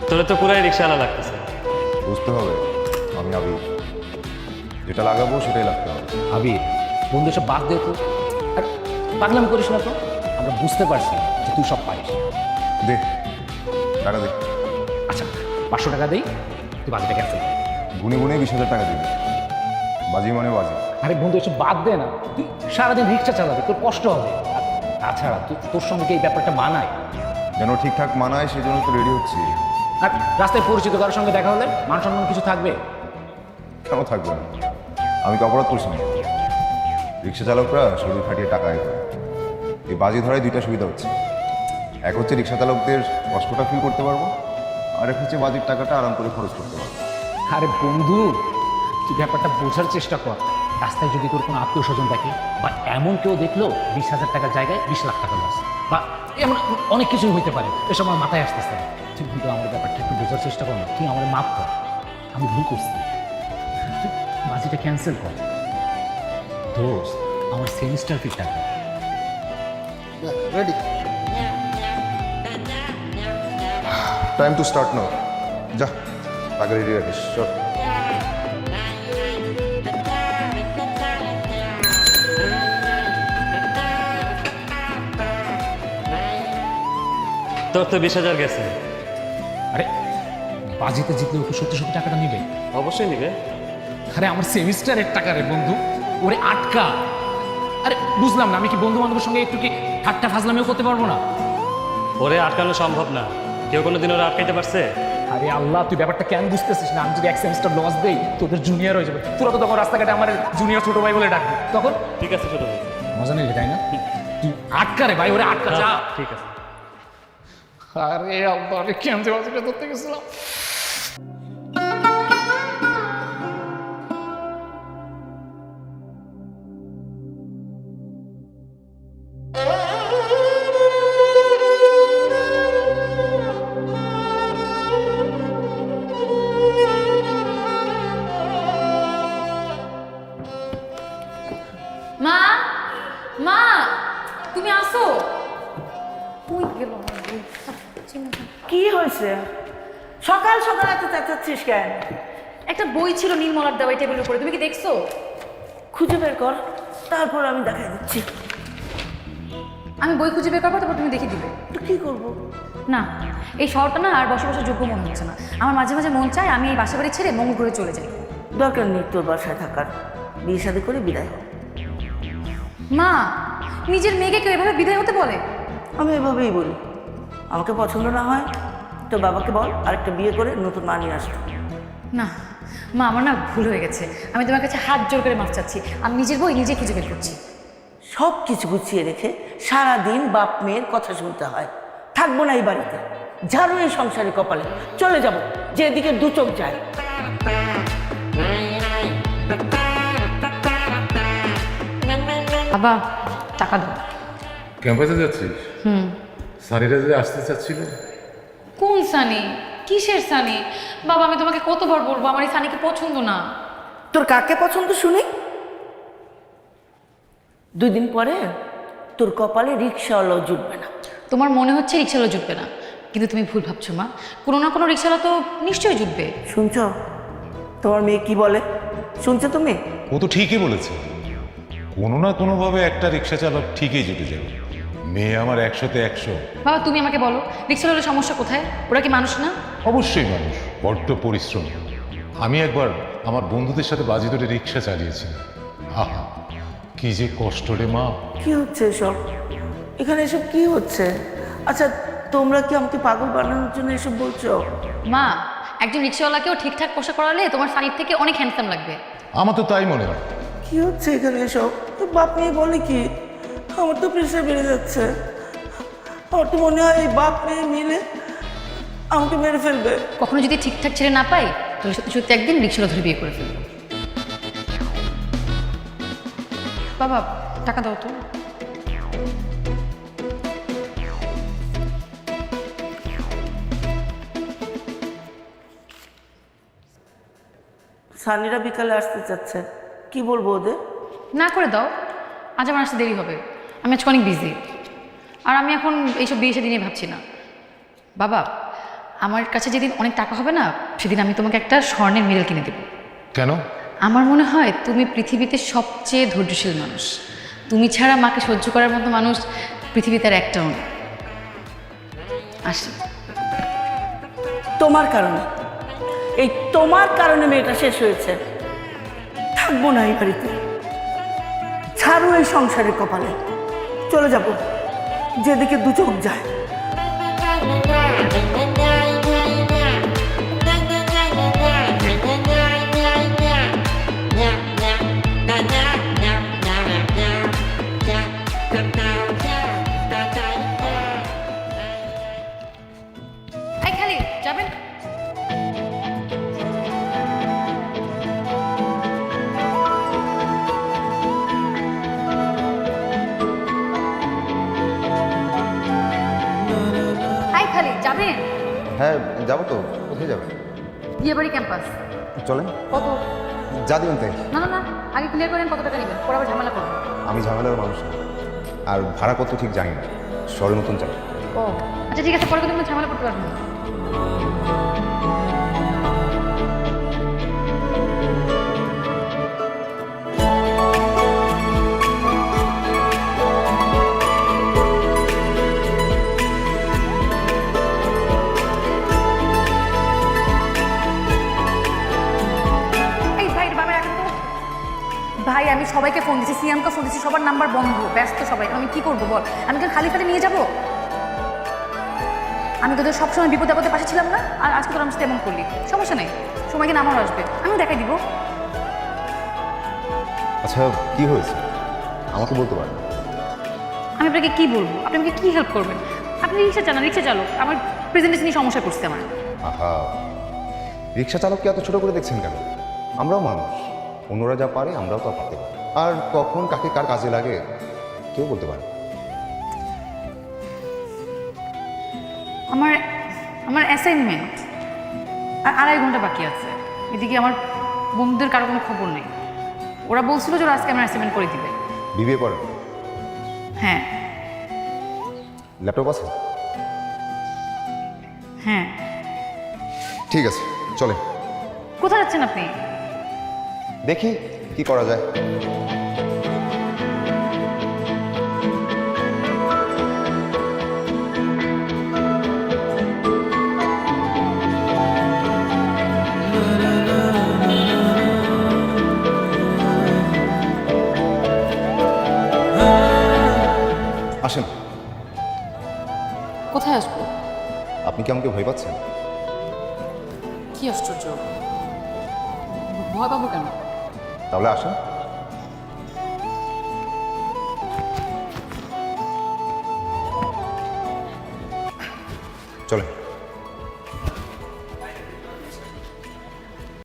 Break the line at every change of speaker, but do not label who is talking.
তোরা তো পুরাই রিক্সাওয়ালা লাগতেছে।
বুঝতে হবে আমি আবির, যেটা লাগাবো সেটাই লাগতে হবে।
আবির বন্ধু সব বাদ দে তো, আর পাগলামি করিস না তো। আমরা বুঝতে পারছি যে তুই সব পারিস।
দে টাকা দে।
আচ্ছা 500 টাকা দেই, তুই বাজিটা ক্যান্সেল কর।
গুনে গুনে 20,000 টাকা দিবি। বাজি মানে বাজি।
আরে বন্ধু এসব বাদ দে না, তুই সারাদিন রিক্সা চালাবি, তোর কষ্ট হবে। আর তাছাড়া তোর সঙ্গে কি এই ব্যাপারটা মানায়?
যেন ঠিকঠাক মানায় সেই জন্য তো রেডি হচ্ছি।
আর রাস্তায় পরিচিত কারোর সঙ্গে দেখা হলে মান সম্মান কিছু থাকবে?
কেন থাকবে না? আমি তো অপরাধ করছি না। রিক্সা চালকরা শরীর খাটিয়ে টাকা আয় করে। এই বাজি ধরায় দুইটা সুবিধা হচ্ছে। এক হচ্ছে রিক্সা চালকদের কষ্টটা ফিল করতে পারবো, আর এক হচ্ছে বাজির টাকাটা আরাম করে খরচ করতে পারবো।
আরে বন্ধু তুই ব্যাপারটা বোঝার চেষ্টা কর। রাস্তায় যদি তোর কোনো আত্মীয় স্বজন দেখে বা এমন কেউ দেখলো 20,000 টাকার জায়গায় 20 লাখ টাকা লস, বা এমন অনেক কিছুই হইতে পারে, এসব আমার মাথায় আসতেছে না। তুই কিন্তু আমার ব্যাপারটা একটু বোঝার চেষ্টা কর না, তুই আমার মাফ কর, আমি ভুল করছি। তুই বাজিটা ক্যান্সেল কর দোস্ত, আমার সেমিস্টার ফি টাকা।
Ready, time to start now. যা টাকা রেডি রাখিস। চল।
তোর তো 20,000 গেছে।
আরে বাজিতে জিতলে ওকে সত্যি সত্যি টাকাটা নিবে?
অবশ্যই নিবে।
আরে আমার সেমিস্টারের টাকা রে বন্ধু, ওরে আটকা। আরে বুঝলাম না, আমি কি বন্ধু বান্ধবের সঙ্গে একটু কি ঠাট্টা ফাজলামিও করতে পারবো না?
ওরে আটকানো সম্ভব না। কেউ কোনোদিন ওরা আটকাইতে পারছে?
আরে আল্লাহ, তুই ব্যাপারটা কেন বুঝতেছিস না? আমি যদি এক সেমিস্টার লস দেই তোদের জুনিয়র হয়ে যাবে। তোরা তো তখন রাস্তাঘাটে আমার জুনিয়র ছোট ভাই বলে ডাকবি, তখন
ঠিক আছে ছোট ভাই।
মজা নেই তাই না? তুই আটকা রে ভাই, ওরে আটকা যা।
ঠিক আছে।
আরে আল্লাহ রে, কেন যে বাজিটা ধরতে গেছিলাম।
মা, মা, তুমি আসো। কই গেল আমার বই?
কি হয়েছে? সকাল সকাল এত চেঁচাচ্ছিস কেন?
একটা বই ছিল নীলমলার দেওয়া এই টেবিলের উপরে, তুমি কি দেখছো?
খুঁজে বের কর, তারপর আমি দেখাই দিচ্ছি।
আমি বই খুঁজে বের করবো, তারপর তুমি দেখে দিবে।
তো কি করবো?
না, এই শহরটা না আর বসবাসের যোগ্য মনে হচ্ছে না। আমার মাঝে মাঝে মন চায় আমি এই বাসা বাড়ি ছেড়ে মঙ্গল গ্রহে চলে যাই।
দরকার নেই তোর বাসায় থাকার, বিয়ে শাদী করে বিদায় হোক।
মা, নিজের মেয়েকে কেউ এভাবে বিদায় হতে বলে?
আমি এভাবেই বলি, আমাকে পছন্দ না হয় তোর বাবাকে বল আরেকটা বিয়ে করে নতুন মা নিয়ে আসতো।
না মা, আমার না ভুল হয়ে গেছে। আমি তোমার কাছে হাত জোর করে মাফ চাচ্ছি। আমি নিজের বই নিজে খুঁজে বের করছি।
সব কিছু গুছিয়ে রেখে সারাদিন বাপ মেয়ের কথা শুনতে হয়। থাকবো না এই বাড়িতে, ঝাড়ু এই সংসারে কপালে, চলে যাব যেদিকে দু চোখ যায়।
বাবা টাকা দাও।
ক্যাম্পাসে যাচ্ছিস? সানিরা যদি আসতে চাচ্ছিল।
কোন সানি? কিসের সানি? বাবা আমি তোমাকে কতবার বলবো আমার এই সানিকে পছন্দ না।
তোর কাকে পছন্দ শুনি? 2 দিন পরে তোর কপালে রিক্সাওয়ালাও জুটবে না।
তোমার মনে হচ্ছে রিক্সাওয়ালা জুটবে না, কিন্তু তুমি ভুল ভাবছো মা। কোনো না কোনো রিক্সাওয়ালা তো নিশ্চয়ই জুটবে।
শুনছ তোমার মেয়ে কি বলে? শুনছো তুমি?
ও তো ঠিকই বলেছে, কোনো না কোনোভাবে একটা রিক্সা চালক ঠিকই জুটে যাবে। মেয়ে আমার 100-তে 100।
বাবা তুমি আমাকে বলো, রিক্সাওয়ালার সমস্যা কোথায়? ওরা কি মানুষ না?
অবশ্যই মানুষ, বড্ড পরিশ্রম। আমি একবার আমার বন্ধুদের সাথে বাজি ধরে রিক্সা চালিয়েছি। আহা কি যে কষ্ট রে মা।
কি হচ্ছে এসব? এখানে এসব কি হচ্ছে? আচ্ছা তোমরা কি আমাকে পাগল বানানোর জন্য এসব বলছো?
মা, একজন রিক্সাওয়ালাকেও ঠিকঠাক পোশাক করালে তোমার সানির থেকে অনেক হ্যান্ডসাম লাগবে।
আমার তো তাই মনে হয়।
কি হচ্ছে এখানে এসব? বাপ মেয়ে বলে কি? আমার তো প্রেশার বেড়ে যাচ্ছে। আমার তো মনে হয় এই বাপ মেয়ে মিলে আমাকে মেরে ফেলবে।
কখনো যদি ঠিকঠাক ছেলে না পাই তাহলে সত্যি সত্যি একদিন রিক্সাওয়ালা ধরে বিয়ে করে ফেলবো। বাবা টাকা দাও তো।
সানিরা বিকালে আসতে চাচ্ছে, কি বলবো ওদের?
না করে দাও, আজ আমার আসতে দেরি হবে। আমি আজকে অনেক বিজি, আর আমি এখন এইসব বিয়ে শাদী নিয়ে ভাবছি না। বাবা আমার কাছে যেদিন অনেক টাকা হবে না সেদিন আমি তোমাকে একটা স্বর্ণের মেডেল কিনে দেবো।
কেন?
আমার মনে হয় তুমি পৃথিবীতে সবচেয়ে ধৈর্যশীল মানুষ। তুমি ছাড়া মাকে সহ্য করার মতো মানুষ পৃথিবীতে আর একটাও না। আসি।
তোমার কারণে, এই তোমার কারণে মেয়েটা শেষ হয়েছে। থাকবো না এই বাড়িতে, ছাড়ো এই সংসারের কপালে, চলে যাব যেদিকে দু চোখ যায়।
এই খালি যাবেন? এই খালি যাবেন?
হ্যাঁ যাবো তো। কোথায় যাবে?
বিয়েবাড়ি ক্যাম্পাস।
চলেন।
কত?
যা দিবেন তাই।
না না না, আগে ক্লিয়ার করেন কত টাকা নেবেন, পরে আবার ঝামেলা করবেন।
আমি ঝামেলার মানুষ না। আর ভাড়া কত ঠিক জানি না, শহরে নতুন চাই।
ও আচ্ছা ঠিক আছে, পরে কিন্তু ঝামেলা করতে পারবেন না। এই ভাই বাবা রাখেন তো। ভাই আমি সবাইকে ফোন দিচ্ছি, সিএমকে ফোন দিচ্ছি, সবার নাম্বার বন্ধ, ব্যস্ত সবাই। আমি কি করবো বল? আমি কেন খালি নিয়ে যাব? আমি তোদের সবসময় বিপদ আপদে পাশে ছিলাম না, আর আজকে তোর আমার সাথে এমন করলি। সমস্যা নেই, সময় কিনা আমারও আসবে, আমিও দেখাই দিব।
আচ্ছা কি হয়েছে আমাকে বলতে পারেন?
আমি আপনাকে কি বলবো? আপনি আমাকে কি হেল্প করবেন? আপনি রিক্সা চালান, রিক্সা চালক। আমার প্রেজেন্টেশন নিয়ে সমস্যা করছে আমার।
আহা, রিক্সা চালককে এত ছোট করে দেখছেন কেন? আমরাও মানুষ, অন্যরা যা পারে আমরাও তা পারতে পারি। আর কখন কাকে কার কাজে লাগে কেউ বলতে পারে।
আমার আমার অ্যাসাইনমেন্ট আর 2.5 ঘন্টা বাকি আছে। এদিকে আমার বন্ধুদের কারো কোনো খবর নেই। ওরা বলছিল যে ওরা আজকে আমার অ্যাসাইনমেন্ট করে দিবে।
বিবিএ করেন?
হ্যাঁ
ল্যাপটপ আছে?
হ্যাঁ।
ঠিক আছে চলে।
কোথায় যাচ্ছেন আপনি?
দেখি কি করা যায়। আসেন।
কোথায় আসবো?
আপনি কি আমাকে ভয় পাচ্ছেন?
কি আশ্চর্য, ভয় পাবো কেন?
তাহলে আসেন। চলেন।